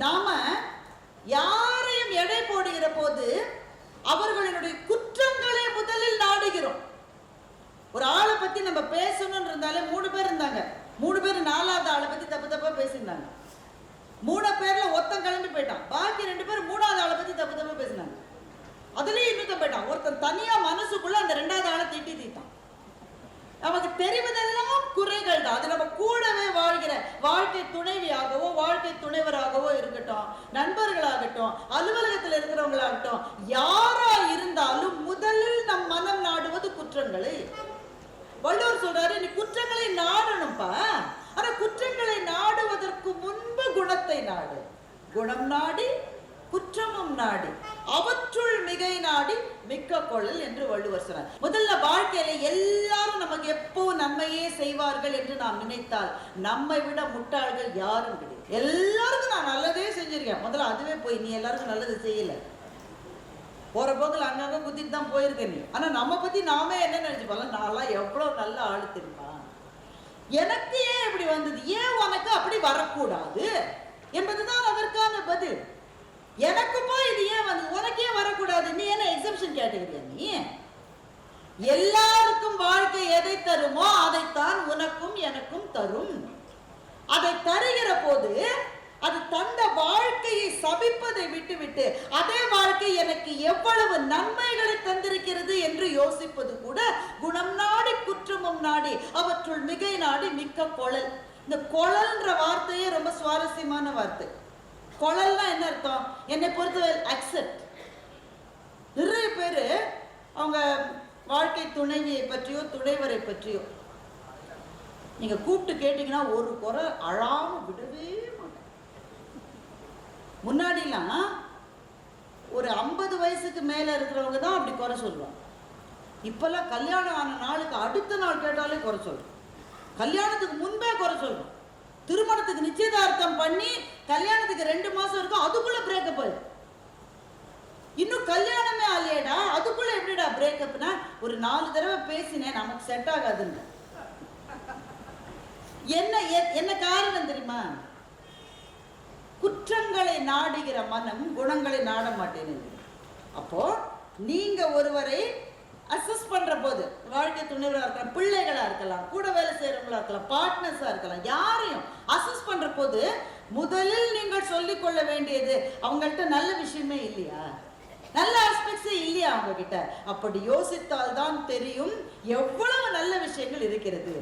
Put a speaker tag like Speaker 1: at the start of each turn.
Speaker 1: நாம யாரையும் எடை போடுகிற போது அவர்களுடைய குற்றங்களை முதலில் நாடுகிறோம். ஒரு ஆளை பத்தி நம்ம பேசணும்னு இருந்தாலே 3 பேர் இருந்தாங்க. 3 பேர் 4வது ஆளை பத்தி தப்பு தப்பா பேசியிருந்தாங்க. 3 பேர்ல ஒருத்தன் கிளம்பி போயிட்டான். பாக்கி 2 பேர் 3வது ஆளை பத்தி தப்பு தப்பா பேசினாங்க. அதுலயும் இன்னொருத்தன் போயிட்டான். ஒருத்தன் தனியா மனசுக்குள்ள அந்த 2வது ஆளை தீட்டான். நமக்கு தெரிவதெல்லாம் குறைகள் தான். அது நம்ம கூடவே வாழ்கிற வாழ்க்கை துணைவியாகவோ வாழ்க்கை துணைவராகவோ இருக்கட்டும், நண்பர்களாகட்டும், அலுவலகத்தில் இருக்கிறவங்களாகட்டும், யாரா இருந்தாலும் முதலில் நம் மனம் நாடுவது குற்றங்களை. வள்ளுவர் சொல்றாரு, நீ குற்றங்களை நாடணும்பா. ஆனா குற்றங்களை நாடுவதற்கு முன்பு குணத்தை நாடு. குணம் நாடி குற்றமும் நாடி அவற்றுள் மிகை நாடி மிக்க கொள்ளல் என்று வள்ளுவர் சொன்னார். முதல்ல வாழ்க்கையில எல்லாரும் நமக்கு எப்போ நன்மையே செய்வார்கள் என்று நாம் நினைத்தால் நம்மை விட முட்டாள்கள் யாரும் கிடையாது. எல்லாருக்கும் நான் நல்லதே செஞ்சிருக்கேன். முதல்ல அதுவே போய் நீ எல்லாருக்கும் நல்லது செய்யல. போற போக்கில் அங்கங்க குத்திட்டு தான் போயிருக்க நீ. ஆனா நம்ம பத்தி நாமே என்ன நினைச்சுப்பாங்க, நான்லாம் எவ்வளவு நல்ல ஆளு தெரியுமா, எனக்கு ஏன் இப்படி வந்தது, ஏன் உனக்கு அப்படி வரக்கூடாது என்பதுதான் அதற்கான பதில். எனக்கு போய் இது ஏன் வந்து உனக்கே வரக்கூடாது, நீ என்ன எக்ஸம்ஷன் கேட்டகரியா? நீ எல்லாருக்கும் வாழ்க்கை எதை தருமோ அதைத்தான் உனக்கும் எனக்கும் தரும். அதை தருகிற போது அது தந்த வாழ்க்கையை சபிப்பதை விட்டுவிட்டு அதே வாழ்க்கை எனக்கு எவ்வளவு நன்மைகளை தந்திருக்கிறது என்று யோசிப்பது கூட குணம் நாடி குற்றமும் நாடி அவற்றுள் மிகை நாடி மிக்க கொள்ளல். இந்த கொள்ளல்ன்ற வார்த்தையே ரொம்ப சுவாரஸ்யமான வார்த்தை. கொள்ளல்னா என்ன அர்த்தம்? என்னை பொறுத்தவரை அக்செப்ட். நிறைய பேர் அவங்க வாழ்க்கை துணைவியை பற்றியோ துணைவரை பற்றியோ நீங்க கூப்பிட்டு கேட்டீங்கன்னா ஒரு குறை அழாம விடவே மாட்டாங்க. முன்னாடிலாம் ஒரு 50 வயசுக்கு மேல இருக்கிறவங்க தான் அப்படி குறை சொல்லுவாங்க. இப்பெல்லாம் கல்யாணம் ஆன நாளுக்கு அடுத்த நாள் கேட்டாலே குறை சொல்றோம். கல்யாணத்துக்கு முன்பே குறை சொல்றோம். திருமணத்துக்கு நிச்சயதார்த்தம் பண்ணி கல்யாணத்துக்கு 2 மாசம் இருக்கும், அதுக்குள்ள பிரேக்கப் ஆயிடும். இன்னும் கல்யாணமே ஆலையடா, அதுக்குள்ள எப்படிடா பிரேக்கப்னா, ஒரு 4 தடவை பேசினேன், நமக்கு செட் ஆகாதுன்னு. என்ன காரணம் தெரியுமா? குற்றங்களை நாடுகிற மனம் குணங்களை நாட மாட்டேன்னு. அப்போ நீங்க ஒருவரை அசஸ் பண்ற போது, வாழ்க்கை துணைவராக இருக்கலாம், பிள்ளைகளா இருக்கலாம், கூட வேலை செய்யறவங்களா இருக்கலாம், பார்ட்னர்ஸா இருக்கலாம், யாரையும் அசஸ் பண்ற போது முதலில் நீங்கள் சொல்லிக் கொள்ள வேண்டியது, அவங்கள்ட்ட நல்ல விஷயமே இல்லையா, நல்ல ஆஸ்பெக்ட்ஸே இல்லையா அவங்க கிட்ட. அப்படி யோசித்தால் தான் தெரியும் எவ்வளவு நல்ல விஷயங்கள் இருக்கிறது.